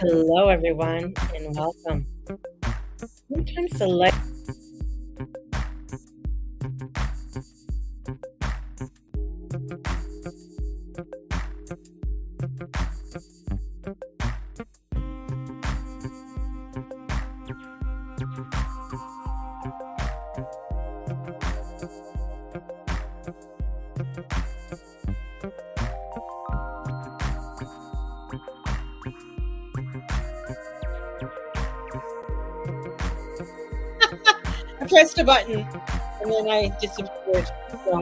Hello, everyone, and welcome. Sometimes the light I pressed a button and then I disappeared. So,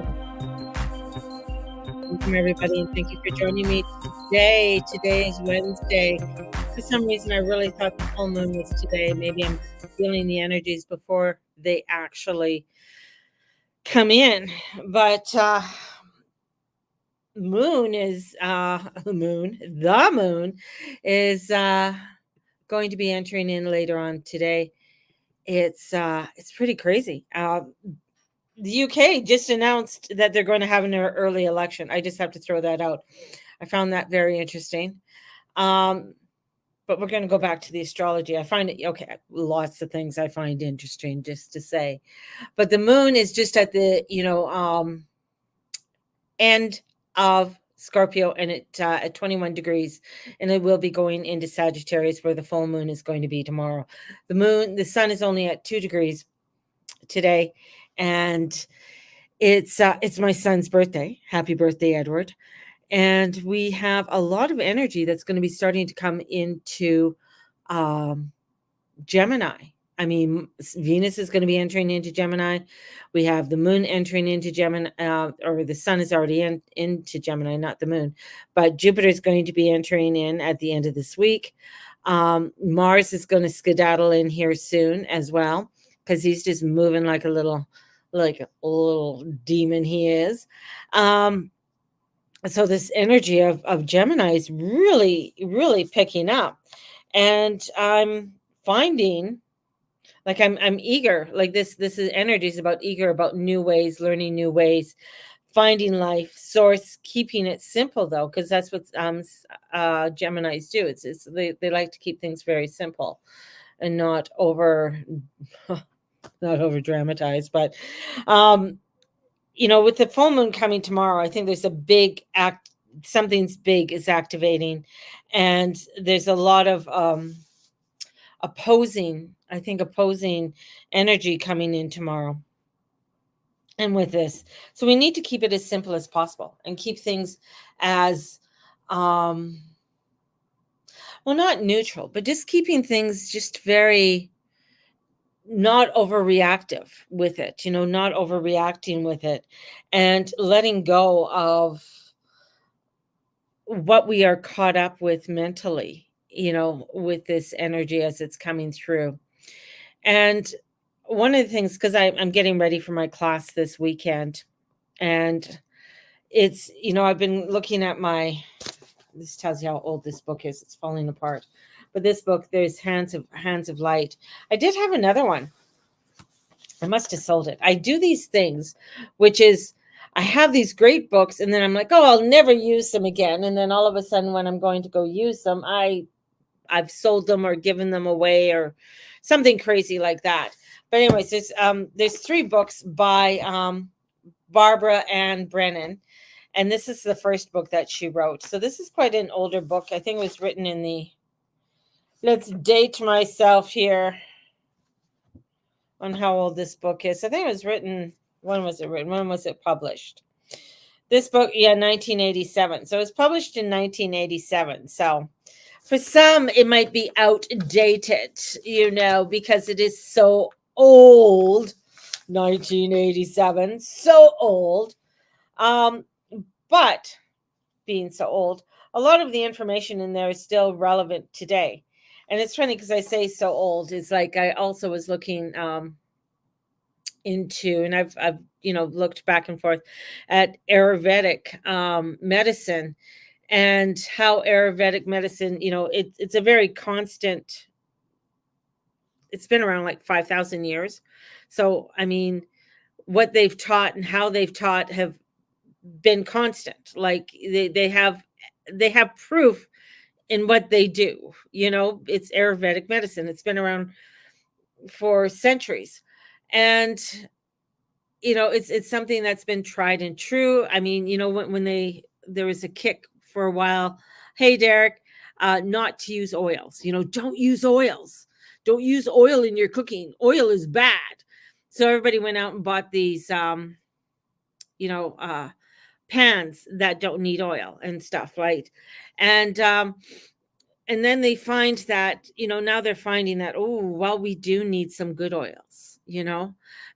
welcome everybody, and thank you for joining me today. Today is Wednesday. For some reason, I really thought the full moon was today. Maybe I'm feeling the energies before they actually come in. But moon is the moon is going to be entering in later on today. It's pretty crazy. The UK just announced that they're going to have an early election. I just have to throw that out. I found that very interesting. Um, but we're going to go back to the astrology. I find it okay. Lots of things I find interesting, just to say. But the moon is just at the end of Scorpio, and at 21 degrees, and it will be going into Sagittarius, where the full moon is going to be tomorrow. The sun is only at 2 degrees today, and it's my son's birthday. Happy birthday, Edward. And we have a lot of energy that's going to be starting to come into um, Gemini. I mean, Venus is going to be entering into Gemini. We have the moon entering into Gemini, or the sun is already into Gemini, not the moon. But Jupiter is going to be entering in at the end of this week. Mars is going to skedaddle in here soon as well, because he's just moving like a little demon he is. So this energy of Gemini is really, really picking up. And I'm finding like I'm eager. Like this is energy is about eager, about new ways, learning new ways, finding life source, keeping it simple though, because that's what Geminis do. They like to keep things very simple and not not over dramatized. But um with the full moon coming tomorrow, I think there's a big act, something's big is activating, and there's a lot of opposing energy coming in tomorrow. And with this, so we need to keep it as simple as possible and keep things as um well, not neutral, but just keeping things just very not overreactive with it, not overreacting with it, and letting go of what we are caught up with mentally, with this energy as it's coming through. And one of the things, because I'm getting ready for my class this weekend, and I've been looking at this tells you how old this book is. It's falling apart. But this book, there's Hands of Light. I did have another one. I must have sold it. I do these things, which is I have these great books, and then I'm like, oh, I'll never use them again. And then all of a sudden, when I'm going to go use them, I've sold them or given them away or something crazy like that. But anyways, there's three books by Barbara Ann Brennan, and this is the first book that she wrote. So this is quite an older book. I think it was written in the. Let's date myself here on how old this book is. I think it was written. When was it written? When was it published? This book, 1987. So it was published in 1987. So for some, it might be outdated, because it is so old. 1987, so old. But being so old, a lot of the information in there is still relevant today. And it's funny because I say so old. It's like I also was looking into, and I've looked back and forth at Ayurvedic medicine, and how Ayurvedic medicine, it's a very constant. It's been around like 5,000 years. So I mean, what they've taught and how they've taught have been constant. Like they have proof in what they do. It's Ayurvedic medicine. It's been around for centuries. And it's something that's been tried and true. I mean, when there was a kick for a while, hey Derek, not to use oils. Don't use oils. Don't use oil in your cooking. Oil is bad. So everybody went out and bought these you know, pans that don't need oil and stuff, right? And then they find that, now they're finding that, oh, well, we do need some good oils.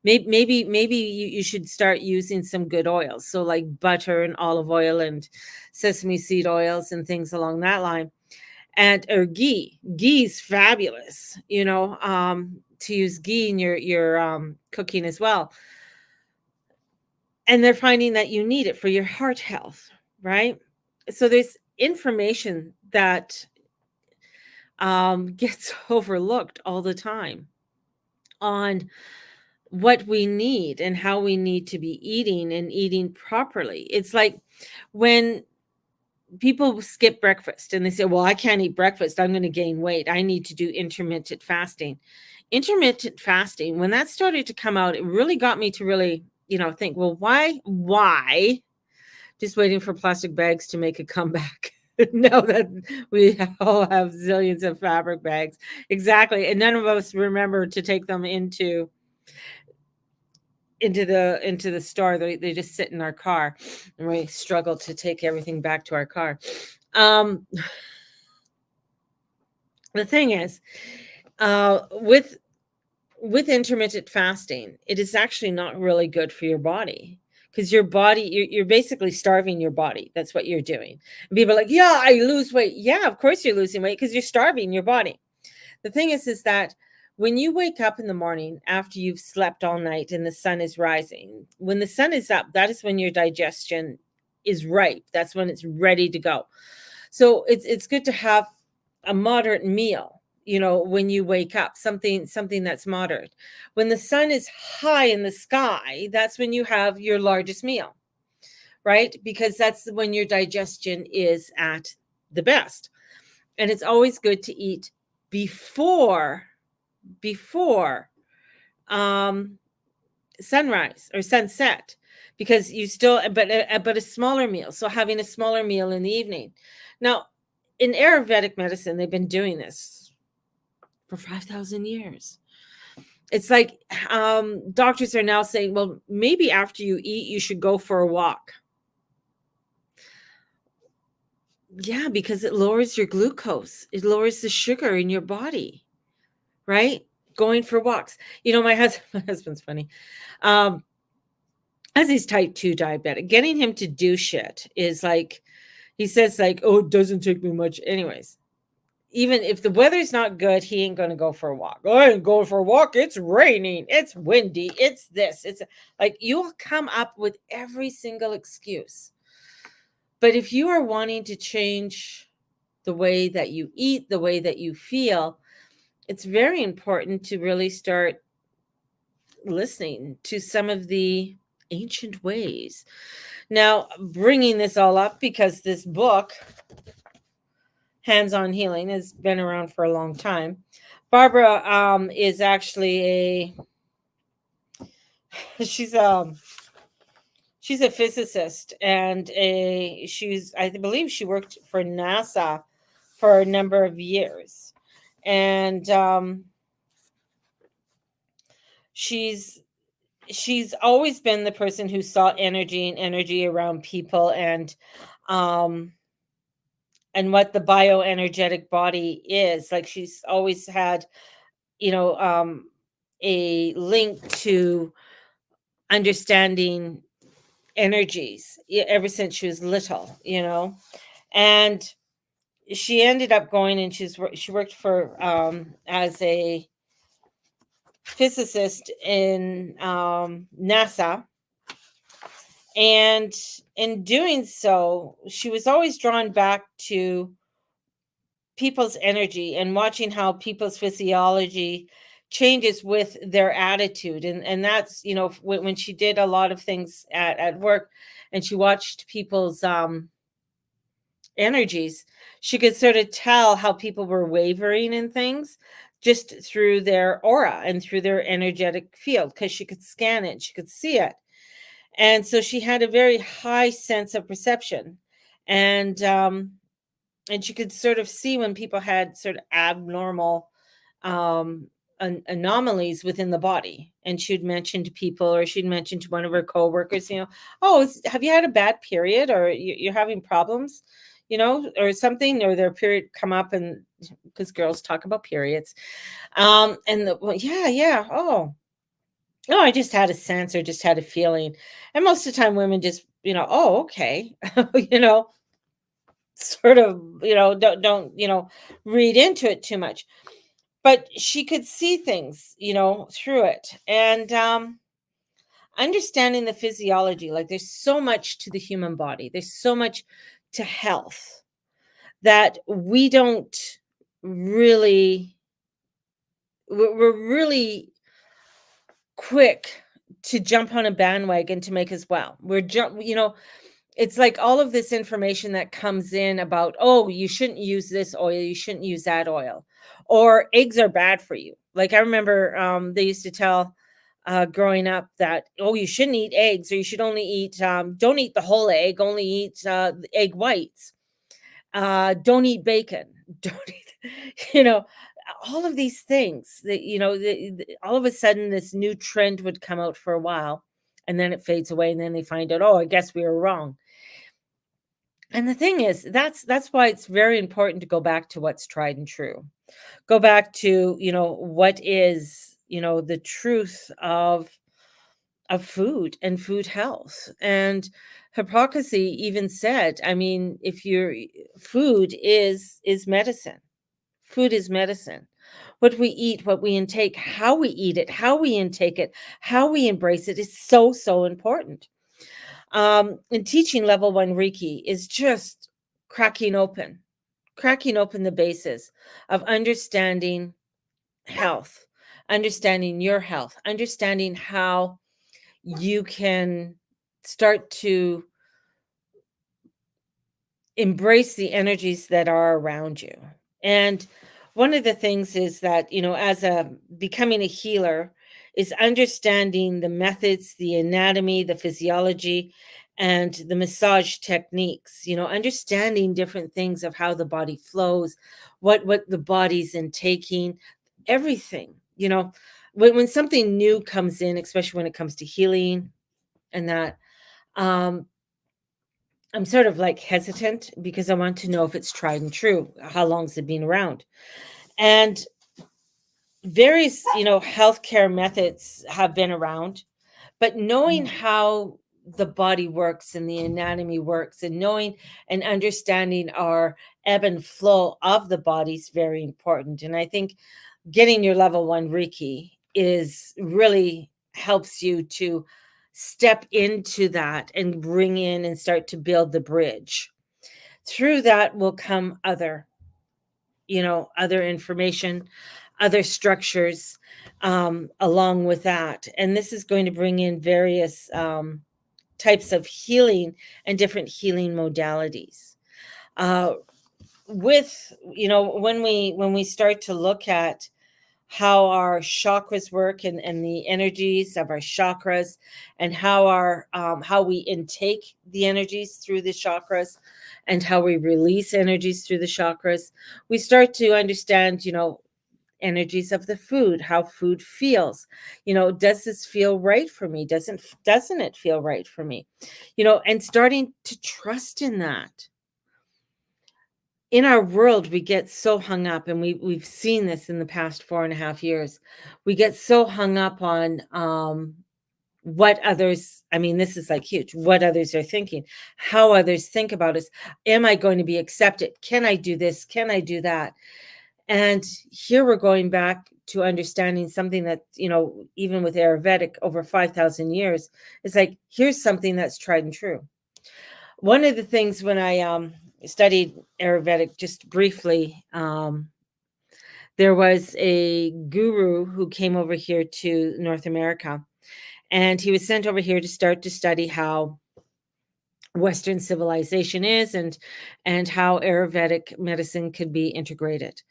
Maybe you should start using some good oils. So like butter and olive oil and sesame seed oils and things along that line. And or ghee. Ghee's fabulous, to use ghee in your cooking as well. And they're finding that you need it for your heart health, right? So there's information that gets overlooked all the time on what we need and how we need to be eating and eating properly. It's like when people skip breakfast and they say, well, I can't eat breakfast, I'm going to gain weight, I need to do intermittent fasting. Intermittent fasting, when that started to come out, it really got me to really think, well, why just waiting for plastic bags to make a comeback? Now that we all have zillions of fabric bags. Exactly. And none of us remember to take them into the store. They just sit in our car, and we struggle to take everything back to our car. The thing is, with intermittent fasting, it is actually not really good for your body, because your body, you're basically starving your body. That's what you're doing. And people are like, yeah, I lose weight. Yeah, of course you're losing weight, because you're starving your body. The thing is that when you wake up in the morning after you've slept all night and the sun is rising, when the sun is up, that is when your digestion is ripe. That's when it's ready to go. So it's good to have a moderate meal, when you wake up, something that's moderate. When the sun is high in the sky, that's when you have your largest meal, right? Because that's when your digestion is at the best. And it's always good to eat before sunrise or sunset, because you still, but a smaller meal. So having a smaller meal in the evening. Now, in Ayurvedic medicine, they've been doing this for 5,000 years. It's like doctors are now saying, well, maybe after you eat, you should go for a walk. Yeah, because it lowers your glucose. It lowers the sugar in your body, right? Going for walks. My husband's funny. As he's type 2 diabetic, getting him to do shit is like, he says like, oh, it doesn't take me much. Anyways, even if the weather's not good, he ain't going to go for a walk. I ain't going for a walk. It's raining. It's windy. It's this. It's like, you'll come up with every single excuse. But if you are wanting to change the way that you eat, the way that you feel, it's very important to really start listening to some of the ancient ways. Now, bringing this all up because this book, Hands-On Healing, has been around for a long time. Barbara is actually she's a physicist, and I believe she worked for NASA for a number of years, and she's always been the person who saw energy and energy around people, and what the bioenergetic body is. Like, she's always had, a link to understanding energies ever since she was little, and she ended up going, and she worked for as a physicist in NASA. And in doing so, she was always drawn back to people's energy and watching how people's physiology changes with their attitude. And that's, when she did a lot of things at work, and she watched people's energies. She could sort of tell how people were wavering in things just through their aura and through their energetic field because she could scan it, she could see it. And so she had a very high sense of perception. And and she could sort of see when people had sort of abnormal um anomalies within the body, and she'd mention to people, or she'd mention to one of her coworkers, oh, have you had a bad period, or you're having problems, or something, or their period come up, and because girls talk about periods, well, yeah, yeah, oh, I just had a sense, or just had a feeling. And most of the time women just, oh, okay, you know sort of, don't read into it too much. But she could see things, through it. And understanding the physiology, like there's so much to the human body, there's so much to health that we don't really, we're really quick to jump on a bandwagon to make us well. It's like all of this information that comes in about, oh, you shouldn't use this oil, you shouldn't use that oil, or eggs are bad for you. Like I remember they used to tell growing up that, oh, you shouldn't eat eggs, or you should only eat, don't eat the whole egg, only eat the egg whites. Don't eat bacon. Don't eat, you know, all of these things that, all of a sudden this new trend would come out for a while, and then it fades away, and then they find out, oh, I guess we were wrong. And the thing is, that's why it's very important to go back to what's tried and true. Go back to, what is, the truth of food and food health. And Hippocrates even said, I mean, if your food is medicine. Food is medicine. What we eat, what we intake, how we eat it, how we intake it, how we embrace it is so, so important. And teaching level one Reiki is just cracking open, cracking open the basis of understanding health, understanding your health, understanding how you can start to embrace the energies that are around you. And one of the things is that, as a becoming a healer, is understanding the methods, the anatomy, the physiology, and the massage techniques, understanding different things of how the body flows, what the body's intaking, everything, when something new comes in, especially when it comes to healing and that, um I'm sort of like hesitant because I want to know if it's tried and true. How long's it been around? And various, healthcare methods have been around, but knowing how the body works and the anatomy works, and knowing and understanding our ebb and flow of the body is very important. And I think getting your level one Reiki is really helps you to step into that and bring in and start to build the bridge. Through that will come other information, other structures, along with that. And this is going to bring in various types of healing and different healing modalities. Uh, with when we start to look at how our chakras work, and the energies of our chakras, and how we intake the energies through the chakras, and how we release energies through the chakras, we start to understand, energies of the food, how food feels. Does this feel right for me? Doesn't it feel right for me? And starting to trust in that. In our world, we get so hung up, and we've seen this in the past 4.5 years. We get so hung up on what others, I mean, this is like huge, what others are thinking, how others think about us. Am I going to be accepted? Can I do this? Can I do that? And here we're going back to understanding something that, even with Ayurvedic over 5,000 years, it's like, here's something that's tried and true. One of the things when I studied Ayurvedic just briefly, there was a guru who came over here to North America, and he was sent over here to start to study how Western civilization is, and how Ayurvedic medicine could be integrated.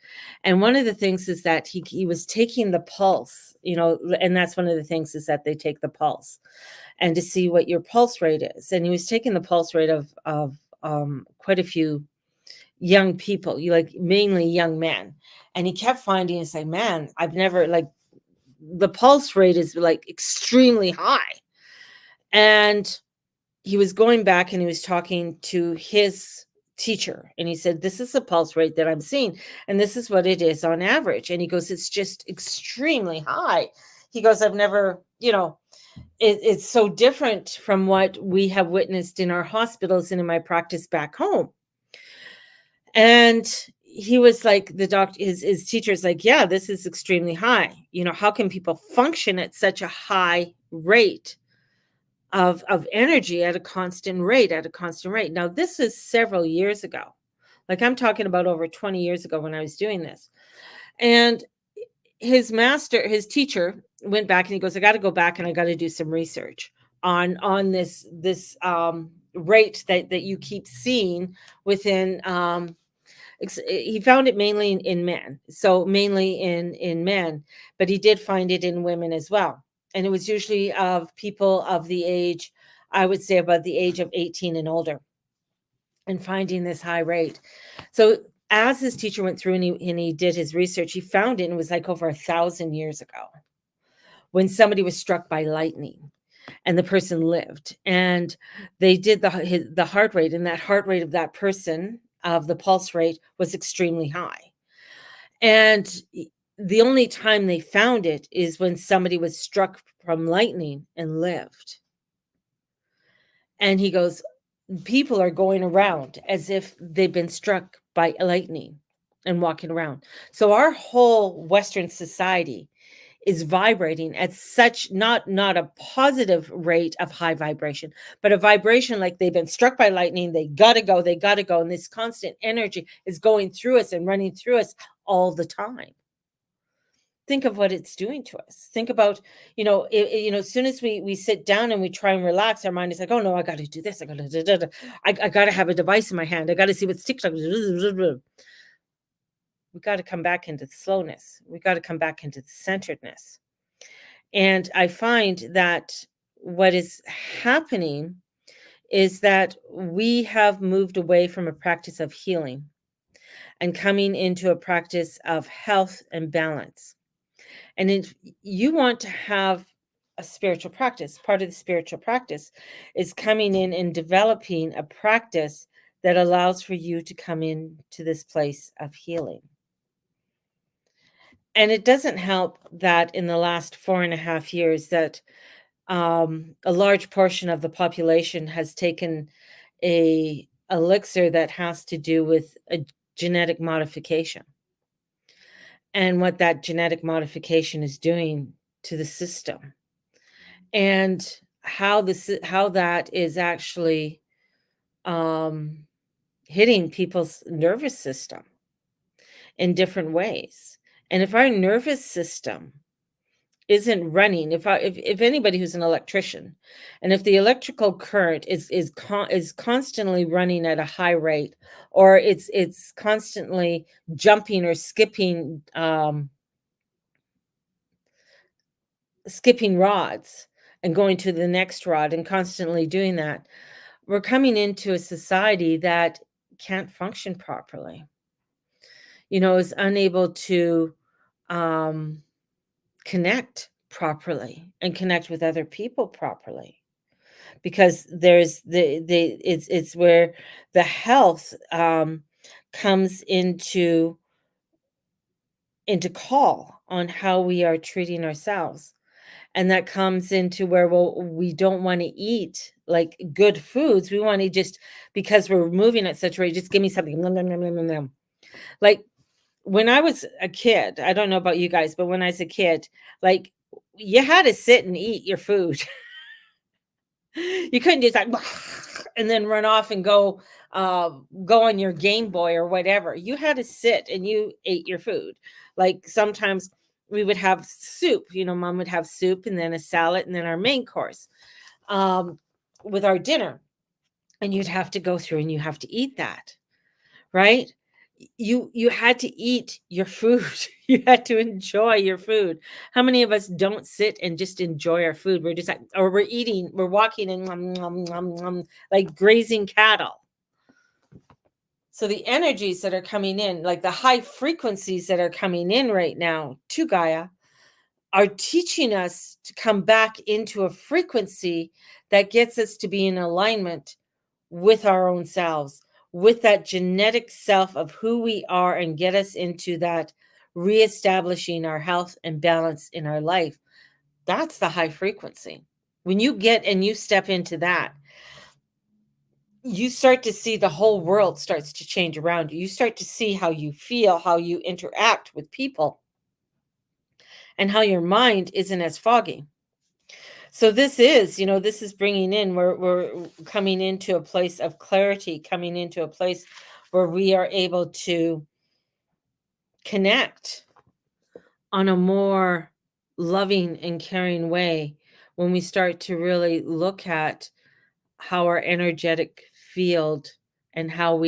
And one of the things is that he was taking the pulse, and that's one of the things is that they take the pulse and to see what your pulse rate is. And he was taking the pulse rate of quite a few young people, you like mainly young men. And he kept finding, it's like, man, I've never like the pulse rate is like extremely high. And he was going back and he was talking to his teacher and he said, this is the pulse rate that I'm seeing and this is what it is on average. And he goes, it's just extremely high. He goes, I've never, it's so different from what we have witnessed in our hospitals and in my practice back home. And he was like, the doctor, his teacher's like, yeah, this is extremely high. How can people function at such a high rate of energy at a constant rate? Now, this is several years ago. Like I'm talking about over 20 years ago when I was doing this. And his teacher went back and he goes, I got to go back and I got to do some research on this rate that you keep seeing within he found it mainly in men, so mainly in men, but he did find it in women as well. And it was usually of people of the age, I would say about the age of 18 and older, and finding this high rate. So as his teacher went through and he did his research, he found it, and it was like over 1,000 years ago when somebody was struck by lightning and the person lived, and they did the heart rate, and that heart rate of that person, of the pulse rate, was extremely high. And the only time they found it is when somebody was struck from lightning and lived. And he goes, people are going around as if they've been struck by lightning and walking around. So our whole Western society is vibrating at such not a positive rate of high vibration, but a vibration like they've been struck by lightning. They gotta go, and this constant energy is going through us and running through us all the time. Think of what it's doing to us. Think about, as soon as we sit down and we try and relax, our mind is like, oh no, I got to do this. I got to, I got to have a device in my hand. I got to see what's TikTok. We got to come back into the slowness. We got to come back into the centeredness. And I find that what is happening is that we have moved away from a practice of healing and coming into a practice of health and balance. And if you want to have a spiritual practice, part of the spiritual practice is coming in and developing a practice that allows for you to come into this place of healing. And it doesn't help that in the last 4.5 years that a large portion of the population has taken a elixir that has to do with a genetic modification, and what that genetic modification is doing to the system, and how that is actually um, hitting people's nervous system in different ways. And if our nervous system isn't running, if anybody who's an electrician, and if the electrical current is constantly running at a high rate, or it's constantly jumping or skipping rods and going to the next rod and constantly doing that, we're coming into a society that can't function properly, is unable to connect properly and connect with other people properly, because there's it's where the health comes into call on how we are treating ourselves. And that comes into where, well, we don't want to eat like good foods. We want to just, because we're moving at such a rate, just give me something. Nom, nom, nom, nom, nom, nom. Like when I was a kid, I don't know about you guys, but when I was a kid, like you had to sit and eat your food. You couldn't just like and then run off and go on your Game Boy or whatever. You had to sit and you ate your food. Like sometimes we would have soup, mom would have soup and then a salad and then our main course with our dinner. and you'd have to go through and you have to eat that, right? You had to eat your food. You had to enjoy your food. How many of us don't sit and just enjoy our food? We're just like, or we're eating, we're walking and nom, nom, nom, nom, like grazing cattle. So the energies that are coming in, like the high frequencies that are coming in right now to Gaia, are teaching us to come back into a frequency that gets us to be in alignment with our own selves, with that genetic self of who we are, and get us into that reestablishing our health and balance in our life. That's the high frequency. When you get and you step into that, you start to see the whole world starts to change around you. You start to see how you feel, how you interact with people, and how your mind isn't as foggy. So this is, this is bringing in, we're coming into a place of clarity, coming into a place where we are able to connect on a more loving and caring way when we start to really look at how our energetic field and how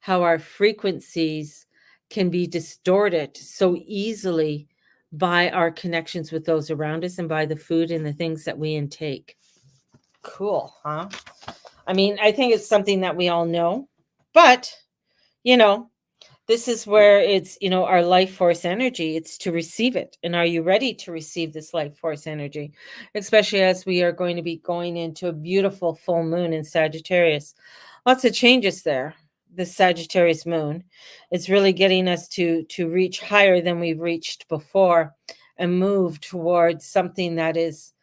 our frequencies can be distorted so easily by our connections with those around us and by the food and the things that we intake. Cool, huh? I mean, I think it's something that we all know, but you know, this is where it's, our life force energy. It's to receive it. And are you ready to receive this life force energy? Especially as we are going to be going into a beautiful full moon in Sagittarius. Lots of changes there. The Sagittarius moon. It's really getting us to reach higher than we've reached before and move towards something that is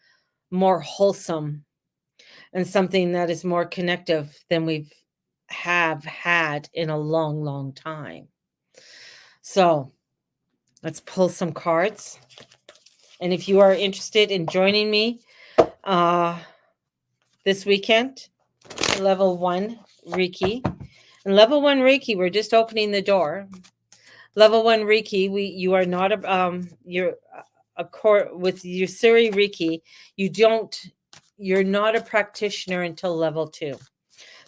more wholesome and something that is more connective than we've have had in a long, long time. So let's pull some cards. And if you are interested in joining me this weekend, level 1 Reiki. And level 1 Reiki, we're just opening the door. Level 1 Reiki, you are not you're with Usui Reiki, you're not a practitioner until level 2.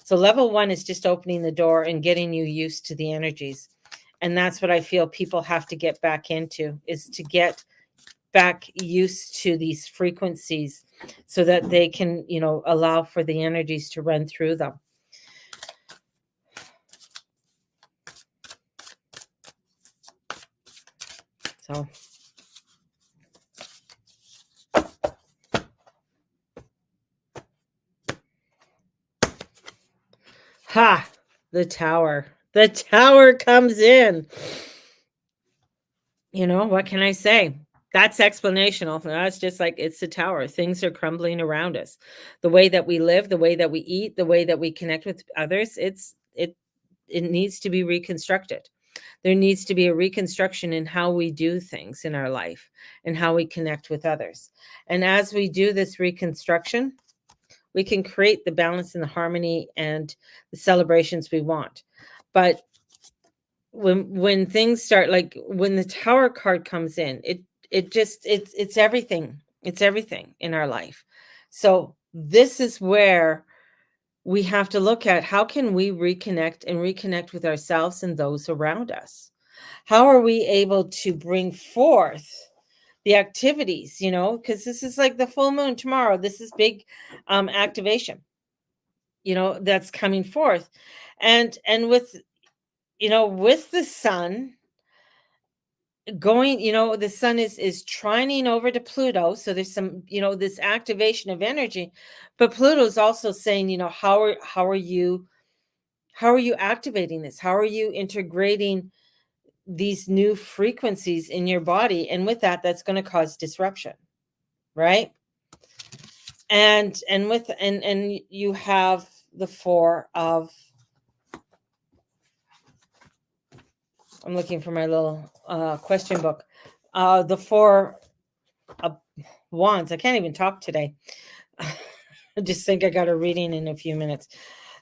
So level 1 is just opening the door and getting you used to the energies. And that's what I feel people have to get back into, is to get back used to these frequencies so that they can, allow for the energies to run through them. So ha, the tower. The tower comes in. What can I say? That's explanational. That's just like, it's the tower. Things are crumbling around us. The way that we live, the way that we eat, the way that we connect with others, it needs to be reconstructed. There needs to be a reconstruction in how we do things in our life and how we connect with others. And as we do this reconstruction, we can create the balance and the harmony and the celebrations we want. But when things start, like when the tower card comes in, it's everything. It's everything in our life. So this is where we have to look at, how can we reconnect with ourselves and those around us? How are we able to bring forth the activities, because this is like the full moon tomorrow. This is big activation, that's coming forth. And with, with the sun going, the sun is trining over to Pluto. So there's some, this activation of energy, but Pluto's also saying, how are you activating this? How are you integrating these new frequencies in your body? And with that's going to cause disruption, right? And you have the 4 of, I'm looking for my little question book. The 4 of Wands. I can't even talk today. I just think I got a reading in a few minutes.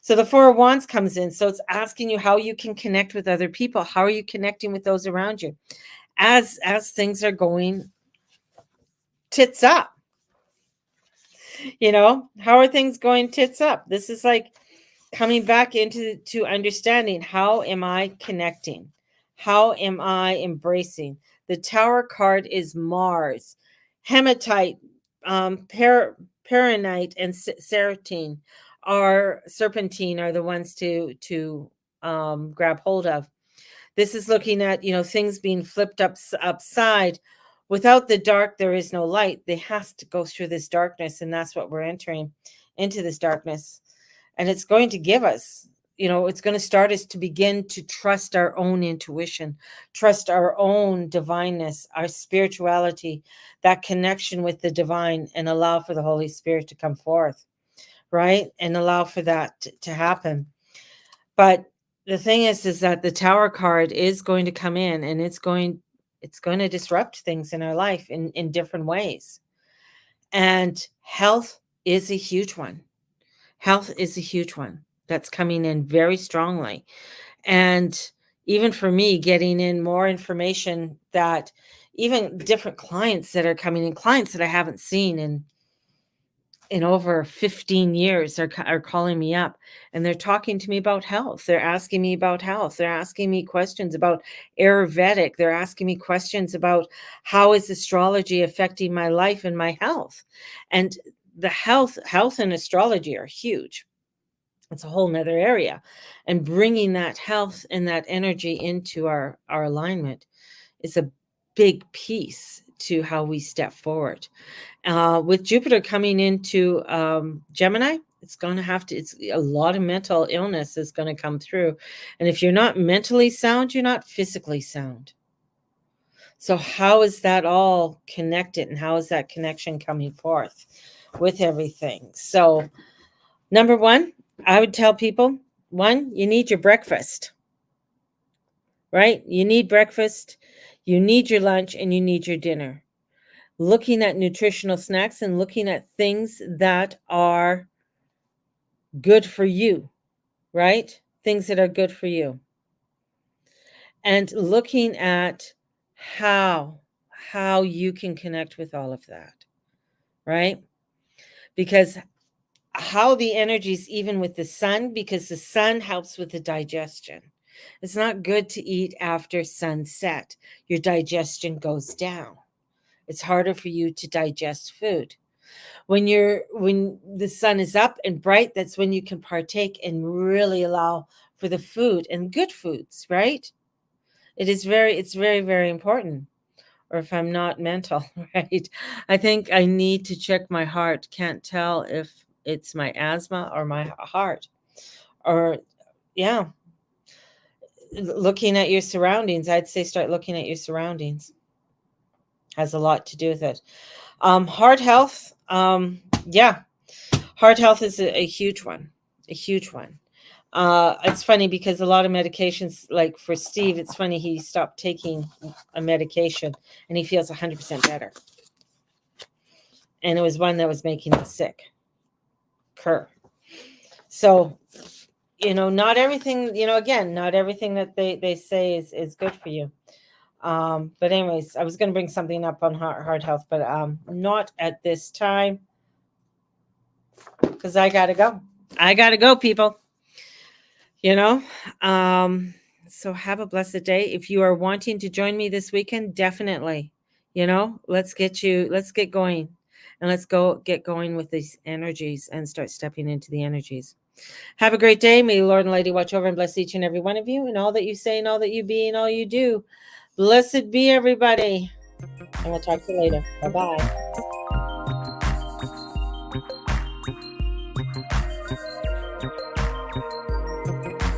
So the 4 of Wands comes in. So it's asking you how you can connect with other people. How are you connecting with those around you? As things are going tits up. How are things going tits up? This is like, coming back into to understanding, how am I connecting? How am I embracing? The Tower card is Mars, hematite, peronite, and serpentine are the ones to grab hold of. This is looking at, things being flipped upside. Without the dark, there is no light. They has to go through this darkness, and that's what we're entering into, this darkness. And it's going to give us, it's going to start us to begin to trust our own intuition, trust our own divineness, our spirituality, that connection with the divine, and allow for the Holy Spirit to come forth, right? And allow for that to happen. But the thing is that the Tower card is going to come in, and it's going to disrupt things in our life in different ways. And health is a huge one. Health is a huge one that's coming in very strongly. And even for me, getting in more information, that even different clients that are coming in, clients that I haven't seen in over 15 years are calling me up, and they're talking to me about health. They're asking me about health. They're asking me questions about Ayurvedic. They're asking me questions about how is astrology affecting my life and my health. And the health and astrology are huge. It's a whole nother area. And bringing that health and that energy into our alignment is a big piece to how we step forward. With Jupiter coming into Gemini, it's a lot of mental illness is going to come through. And if you're not mentally sound, you're not physically sound. So how is that all connected, and how is that connection coming forth with everything? So number one, I would tell people, one, you need your breakfast, right? You need breakfast, you need your lunch, and you need your dinner. Looking at nutritional snacks and looking at things that are good for you, right? Things that are good for you. And looking at how you can connect with all of that, right? Because how the energies, even with the sun, because the sun helps with the digestion. It's not good to eat after sunset. Your digestion goes down. It's harder for you to digest food. When the sun is up and bright, that's when you can partake and really allow for the food, and good foods, right? It's very, very important. Or if I'm not mental, right? I think I need to check my heart. Can't tell if it's my asthma or my heart. Or, yeah, looking at your surroundings. I'd say start looking at your surroundings. Has a lot to do with it. Heart health. Yeah, heart health is a huge one. A huge one. It's funny because a lot of medications, like for Steve, it's funny, he stopped taking a medication and he feels 100% better. And it was one that was making him sick. So, not everything, again, not everything that they say is good for you. But anyways, I was going to bring something up on heart health, but not at this time, because I got to go, people. So have a blessed day. If you are wanting to join me this weekend, definitely, let's get going, and let's get going with these energies and start stepping into the energies. Have a great day. May the Lord and Lady watch over and bless each and every one of you, and all that you say and all that you be and all you do. Blessed be everybody. And we'll talk to you later. Bye-bye.